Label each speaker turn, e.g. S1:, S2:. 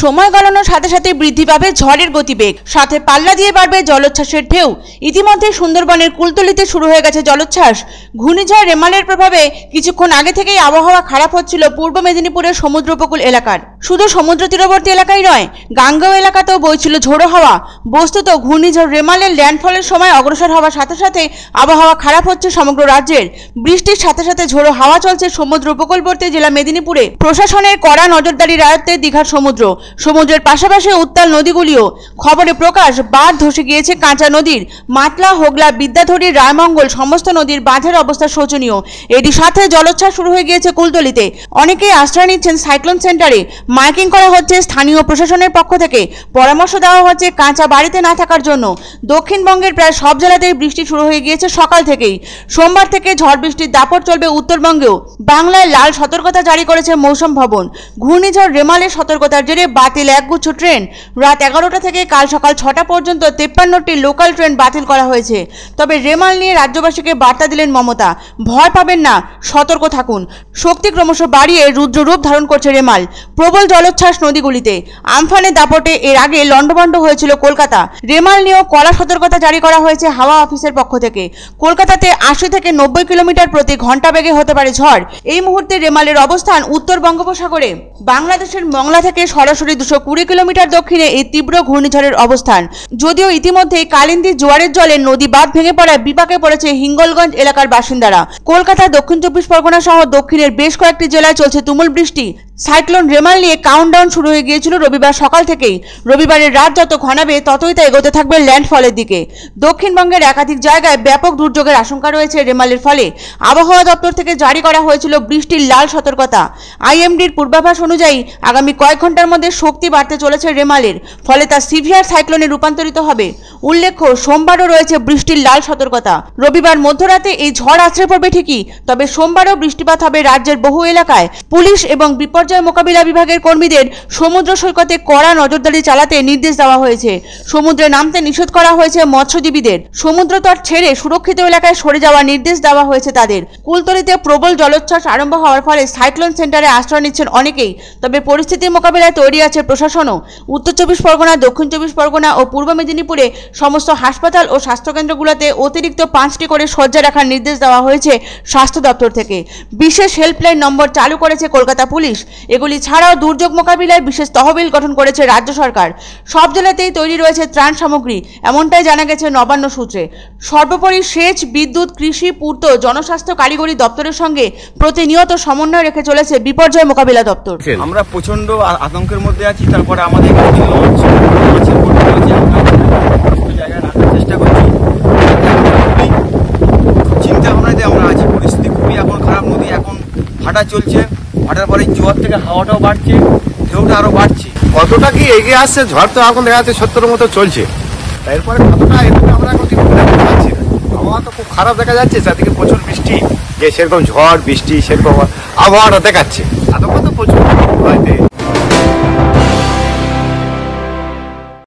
S1: সময় গড়ানোর সাথে সাথে বৃদ্ধি পাবে ঝড়ের গতিবেগ, সাথে পাল্লা দিয়ে বাড়বে জলোচ্ছ্বাসের ঢেউ। ইতিমধ্যে সুন্দরবনের কুলতলিতে শুরু হয়ে গেছে জলোচ্ছ্বাস। ঘূর্ণিঝড় রেমালের প্রভাবে কিছুক্ষণ আগে থেকেই আবহাওয়া খারাপ হচ্ছিল পূর্ব মেদিনীপুরের সমুদ্র উপকূল এলাকার। শুধু সমুদ্র তীরবর্তী এলাকায় নয়, গাঙ্গেয় এলাকাতেও বইছিল ঝোড়ো হাওয়া। বস্তুত ঘূর্ণিঝড় রেমালের ল্যান্ডফলের সময় অগ্রসর হওয়ার সাথে সাথে আবহাওয়া খারাপ হচ্ছে সমগ্র রাজ্যের। বৃষ্টির সাথে সাথে ঝোড়ো হাওয়া চলছে সমুদ্র উপকূলবর্তী জেলা মেদিনীপুরে। প্রশাসনের কড়া নজরদারির আয়ত্তে দীঘার সমুদ্র। সমুদ্রের পাশাপাশি উত্তাল নদীগুলিও। খবরে প্রকাশ, বাঁধ ধসে গিয়েছে কাঁচা নদীর। মাতলা, হোগলা, বিদ্যাধরী, রায়মঙ্গল সমস্ত নদীর বাঁধের অবস্থা শোচনীয়। এরই সাথে জলোচ্ছ্বাস শুরু হয়ে গিয়েছে কুলতলিতে। অনেকেই আশ্রয় নিচ্ছেন সাইক্লোন সেন্টারে। মাইকিং করা হচ্ছে স্থানীয় প্রশাসনের পক্ষ থেকে। পরামর্শ দেওয়া হচ্ছে কাঁচা বাড়িতে না থাকার জন্য। দক্ষিণবঙ্গের প্রায় সব জেলাতেই বৃষ্টি শুরু হয়ে গিয়েছে সকাল থেকেই। সোমবার থেকে ঝড় বৃষ্টির দাপট চলবে উত্তরবঙ্গেও। বাংলায় লাল সতর্কতা জারি করেছে মৌসুম ভবন। ঘূর্ণিঝড় রেমালের সতর্কতার জেরে বাতিল একগুচ্ছ ট্রেন। রাত 11টা থেকে কাল সকাল 6টা পর্যন্ত 53টি লোকাল ট্রেন বাতিল করা হয়েছে। তবে রেমাল নিয়ে রাজ্যবাসীকে বার্তা দিলেন মমতা, ভয় পাবেন না, সতর্ক থাকুন। শক্তি ক্রমশ বাড়িয়ে রুদ্ররূপ ধারণ করছে রেমাল। প্রবল জলোচ্ছ্বাস নদীগুলিতে। আমফানের দাপটে এর আগে লন্ডভন্ড হয়েছিল কলকাতা। রেমাল নিয়েও কড়া সতর্কতা জারি করা হয়েছে হাওয়া অফিসের পক্ষ থেকে। কলকাতাতে 80 থেকে 90 কিলোমিটার প্রতি ঘন্টা বেগে হতে পারে ঝড়। এই মুহূর্তে রেমালের অবস্থান উত্তর বঙ্গোপসাগরে। বাংলাদেশের মংলা থেকে সরাসরি 220 কিলোমিটার দক্ষিণে এই তীব্র ঘূর্ণিঝড়ের অবস্থান। যদিও ইতিমধ্যে কালিন্দী জোয়ারের জলে নদী বাঁধ ভেঙে পড়ায় বিপাকে পড়েছে হিঙ্গলগঞ্জ এলাকার বাসিন্দারা। কলকাতা, দক্ষিণ 24 পরগনা সহ দক্ষিণের বেশ কয়েকটি জেলায় চলছে তুমুল বৃষ্টি। সাইক্লোন রেমাল নিয়ে কাউন্টডাউন শুরু হয়ে গিয়েছিল রবিবার সকাল থেকেই। রবিবারের রাত যত ঘনাবে ততই তা এগোতে থাকবে ল্যান্ডফলের দিকে। দক্ষিণবঙ্গের একাধিক জায়গায় ব্যাপক দুর্যোগের আশঙ্কা রয়েছে রেমালের ফলে। আবহাওয়া দপ্তর থেকে জারি করা হয়েছিল বৃষ্টির লাল সতর্কতা। আইএমডির পূর্বাভাস অনুযায়ী আগামী কয়েক ঘন্টার মধ্যে শক্তি বাড়তে চলেছে রেমালের, ফলে তা সিভিয়ার সাইক্লোনে রূপান্তরিত হবে। উল্লেখ্য, সোমবারও রয়েছে বৃষ্টির লাল সতর্কতা। রবিবার মধ্যরাতে এই ঝড় আছড়ে পড়বে ঠিকই, তবে সোমবারও বৃষ্টিপাত হবে রাজ্যের বহু এলাকায়। পুলিশ এবং বিপর্যয় মোকাবিলা বিভাগের কর্মীদের সমুদ্র সৈকতে কড়া নজরদারি চালাতে নির্দেশ দেওয়া হয়েছে। সমুদ্রে নামতে নিষেধ করা হয়েছে মৎস্যজীবীদের। সমুদ্র তট ছেড়ে সুরক্ষিত এলাকায় সরে যাওয়ার নির্দেশ দেওয়া হয়েছে তাদের। কুলতলিতে প্রবল জলোচ্ছ্বাস আরম্ভ হওয়ার ফলে সাইক্লোন সেন্টারে আশ্রয় নিচ্ছেন অনেকেই। তবে পরিস্থিতির মোকাবিলায় তৈরি আছে প্রশাসনও। উত্তর 24 পরগনা, দক্ষিণ 24 পরগনা ও পূর্ব মেদিনীপুরে সমস্ত হাসপাতাল ও স্বাস্থ্যকেন্দ্রগুলোতে অতিরিক্ত 5টি করে শয্যা রাখার নির্দেশ দেওয়া হয়েছে স্বাস্থ্য দপ্তর থেকে। বিশেষ হেল্পলাইন নম্বর চালু করেছে কলকাতা পুলিশ। এগুলি ছাড়াও দুর্যোগ মোকাবিলায় বিশেষ তহবিল গঠন করেছে রাজ্য সরকার। সব জেলাতেই তৈরি রয়েছে ত্রাণ সামগ্রী, এমনটাই জানা গেছে নবান্ন সূত্রে। সর্বোপরি সেচ, বিদ্যুৎ, কৃষি, পূর্ত, জনস্বাস্থ্য কারিগরি দপ্তরের সঙ্গে প্রতিনিয়ত সমন্বয় রেখে চলেছে বিপর্যয় মোকাবিলা দপ্তর।
S2: আমরা প্রচন্ড আতঙ্কের মধ্যে আছি। তারপরে আমাদের জায়গায় রাখার চেষ্টা করছি। চিন্তা ভাবনাতে আমরা আছি। পরিস্থিতি খুবই এখন খারাপ। নদী এখন ভাটা চলছে। ভাটার পরে জোয়ার থেকে হাওয়াটাও বাড়ছে, ঢেউটা আরো বাড়ছে।
S3: কতটা কি এগিয়ে আসছে ঝড়? তো এখন দেখা যাচ্ছে 70-এর মতো চলছে। এরপরে কতটা এদিকে আমরা এখন ঠিক পাচ্ছি না। আবহাওয়া তো খুব খারাপ দেখা যাচ্ছে। চারদিকে প্রচুর বৃষ্টি, যে সেরকম ঝড় বৃষ্টি সেরকম আবহাওয়াটা দেখাচ্ছে। আতঙ্ক তো প্রচুর।